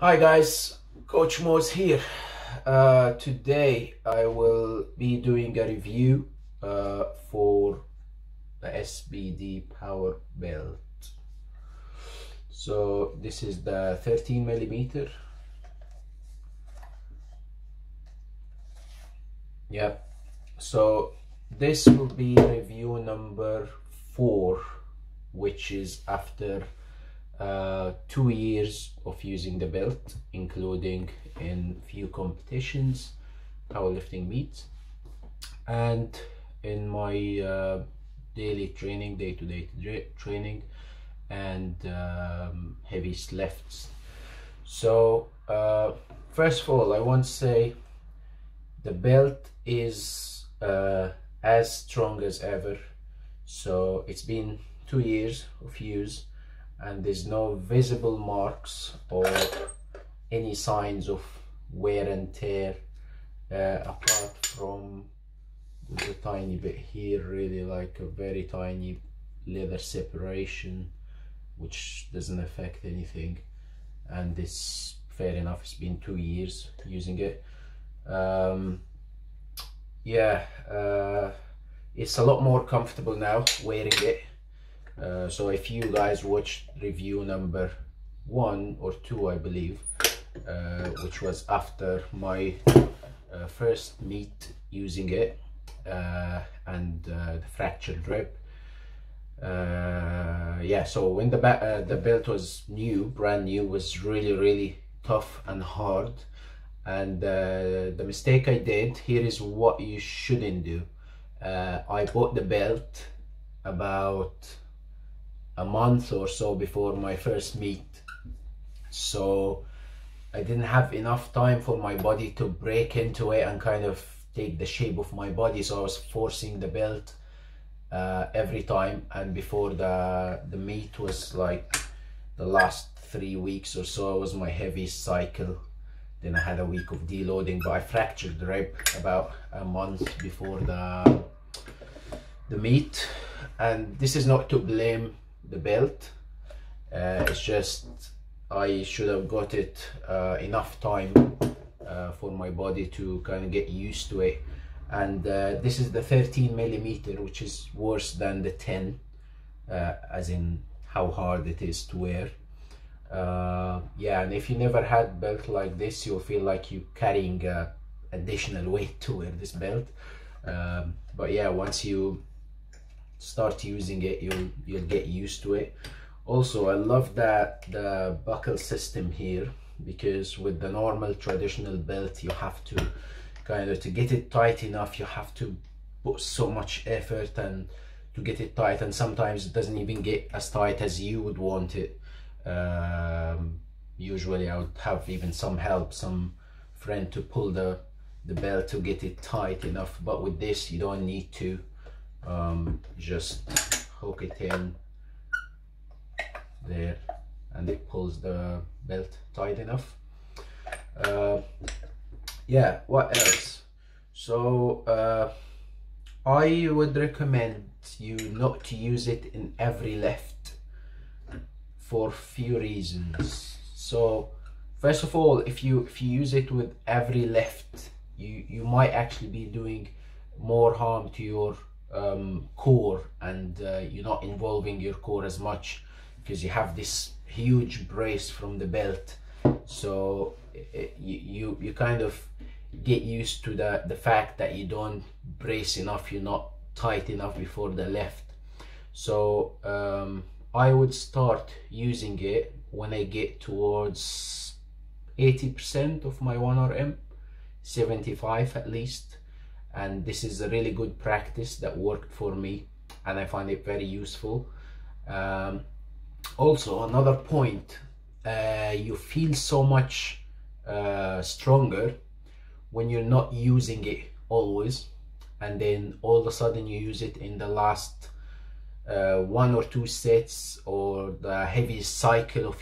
Hi guys, Coach Mo's here. Today I will be doing a review for the SBD power belt. So this is the 13 millimeter. Yeah, so this will be review number 4, which is after 2 years of using the belt, including in few competitions, powerlifting meets, and in my daily training, day-to-day training, and heavy lifts. So first of all, I want to say the belt is as strong as ever. So it's been 2 years of use, and there's no visible marks or any signs of wear and tear, apart from there's a tiny bit here, really like a very tiny leather separation, which doesn't affect anything. And this, fair enough, it's been 2 years using it. It's a lot more comfortable now wearing it. So if you guys watched review number 1 or 2, I believe, which was after my first meet using it, and the fractured rib. So when the belt was brand new, was really tough and hard. And the mistake I did here is what you shouldn't do. I bought the belt about a month or so before my first meet, so I didn't have enough time for my body to break into it and kind of take the shape of my body. So I was forcing the belt every time, and before the meet was like the last 3 weeks or so was my heaviest cycle. Then I had a week of deloading, but I fractured the rib about a month before the meet. And this is not to blame the belt, it's just I should have got it enough time for my body to kind of get used to it. And this is the 13 millimeter, which is worse than the 10, as in how hard it is to wear. And if you never had belt like this, you'll feel like you're carrying additional weight to wear this belt. But yeah, once you start using it, you'll get used to it. Also, I love that the buckle system here, because with the normal traditional belt, you have to kind of, to get it tight enough, you have to put so much effort and to get it tight, and sometimes it doesn't even get as tight as you would want it. Usually I would have even some help, some friend to pull the belt to get it tight enough, but with this you don't need to. Just hook it in there and it pulls the belt tight enough. What else? So I would recommend you not to use it in every lift for few reasons. So first of all, if you use it with every lift, you might actually be doing more harm to your core, and you're not involving your core as much because you have this huge brace from the belt. So you kind of get used to the fact that you don't brace enough, you're not tight enough before the lift. So I would start using it when I get towards 80% of my 1RM, 75 at least. And this is a really good practice that worked for me, and I find it very useful. Also, another point, you feel so much stronger when you're not using it always, and then all of a sudden you use it in the last 1 or 2 sets, or the heaviest cycle of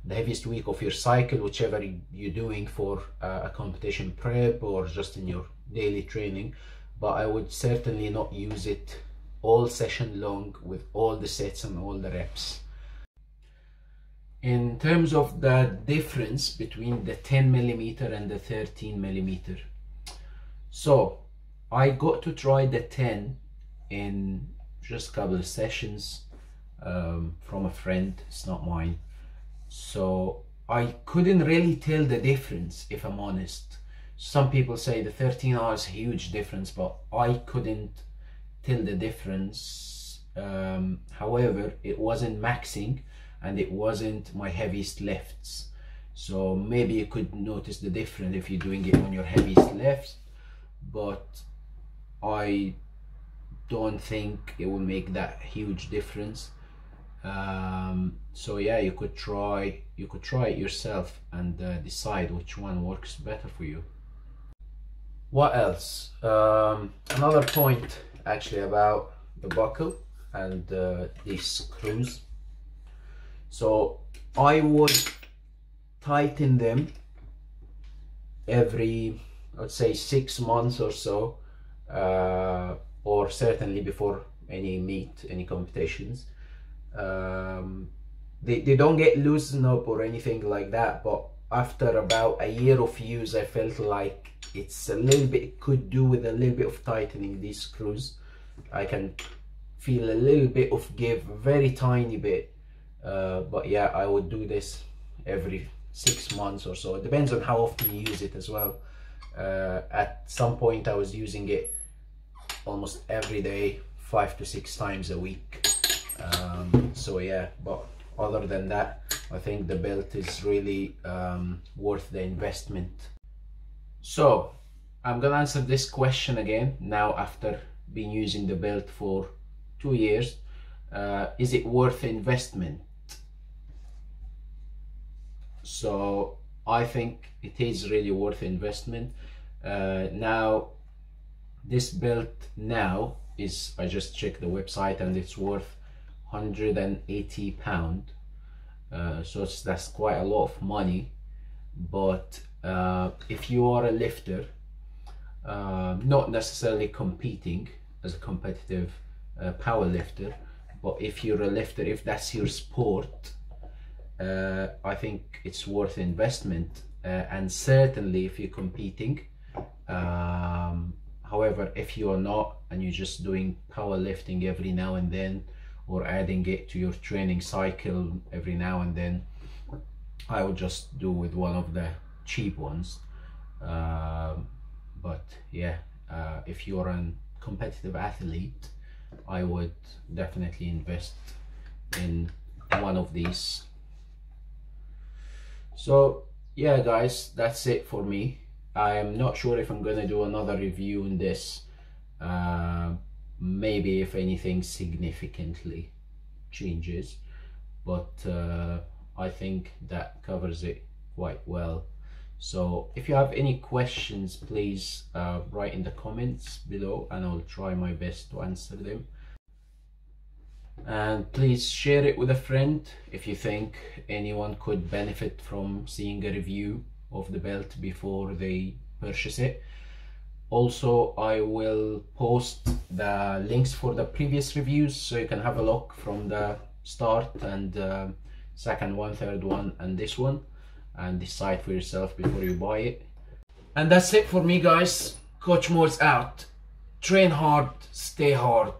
the heaviest week of your cycle, whichever you're doing for a competition prep or just in your daily training. But I would certainly not use it all session long with all the sets and all the reps. in terms of the difference between the 10mm and the 13mm. So I got to try the 10 in just a couple of sessions from a friend, it's not mine. So I couldn't really tell the difference, if I'm honest. Some people say the 13 hours huge difference, but I couldn't tell the difference. However, it wasn't maxing and it wasn't my heaviest lifts. So maybe you could notice the difference if you're doing it on your heaviest lifts, but I don't think it will make that huge difference. So yeah, you could try it yourself and decide which one works better for you. What else? Another point actually about the buckle and these screws. So I would tighten them every, I'd say 6 months or so, or certainly before any meet, any competitions. They don't get loosened up or anything like that, but after about a year of use I felt like it's a little bit, could do with a little bit of tightening these screws. I can feel a little bit of give, very tiny bit, but yeah, I would do this every 6 months or so. It depends on how often you use it as well. At some point I was using it almost every day, 5 to 6 times a week. So yeah, but other than that, I think the belt is really worth the investment. So I'm gonna answer this question again now after been using the belt for 2 years. Is it worth the investment? So I think it is really worth the investment. Now this belt now is, I just checked the website and it's worth £180. So that's quite a lot of money, but if you are a lifter, not necessarily competing as a competitive power lifter, but if you're a lifter, if that's your sport, I think it's worth investment, and certainly if you're competing. However, if you are not and you're just doing powerlifting every now and then, or adding it to your training cycle every now and then, I would just do with one of the cheap ones. But yeah, if you're a competitive athlete, I would definitely invest in one of these. So yeah guys, that's it for me. I am not sure if I'm gonna do another review on this. Maybe if anything significantly changes, but I think that covers it quite well. So if you have any questions, please write in the comments below and I'll try my best to answer them. And please share it with a friend if you think anyone could benefit from seeing a review of the belt before they purchase it. Also, I will post the links for the previous reviews so you can have a look from the start and second one, third one and this one, and decide for yourself before you buy it. And that's it for me guys. Coach Moore's out. Train hard, stay hard.